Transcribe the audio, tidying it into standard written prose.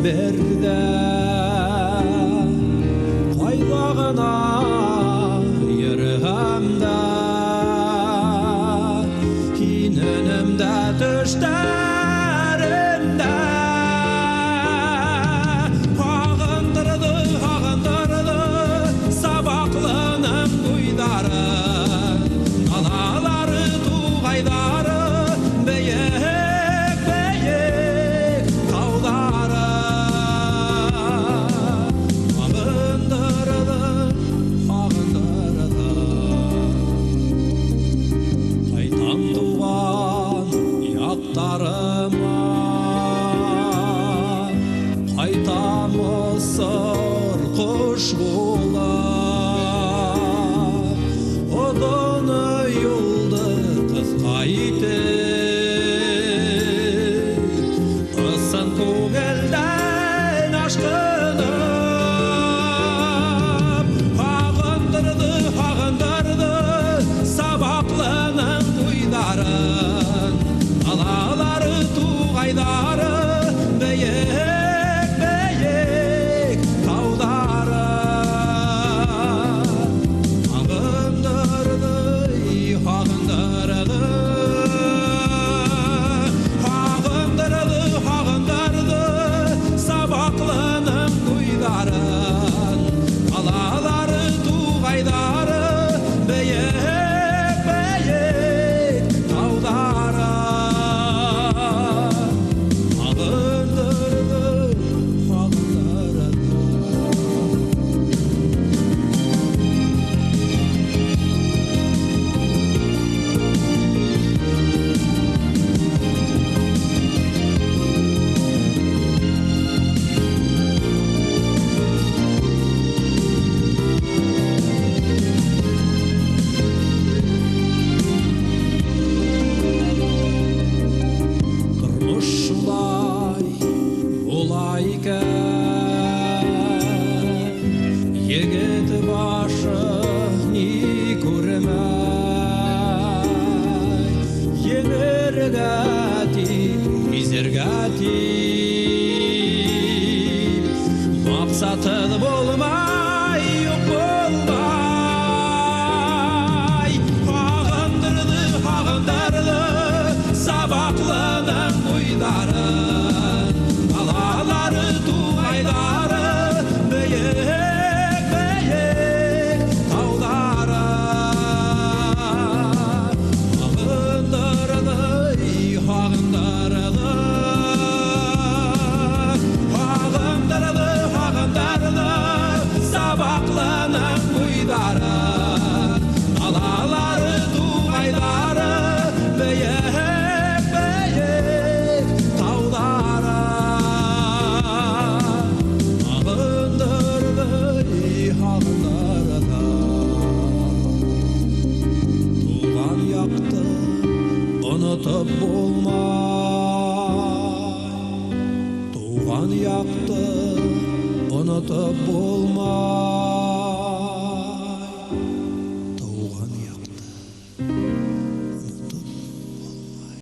берді қойлағына ерғамда инінімді түштерімді ағындырды сабақлының бұйдары алалары туғайдары бейек таулары ағындырды қайтам туған яқтарыма қайтам осыр құш болып одыны юлды қызғайтып ысын көңілден ашқынып ағындырды сабақлының бұйдарын алалары туғайдары бейек таудары ағындырды сабақлының бұйдарын алалары туғайдары бейек таудары егет башы не көрмей еңірге тиіп мизерге тиіп мақсаты болмай yok болмай ағындырды сабақлының бұйдарын алалары туғайдары бейек таудары ағындырды сабақлының бұйдары алалары туғайдары бейек таудары туған яқты ұнытып болмай, туған яқты ұнытып болмай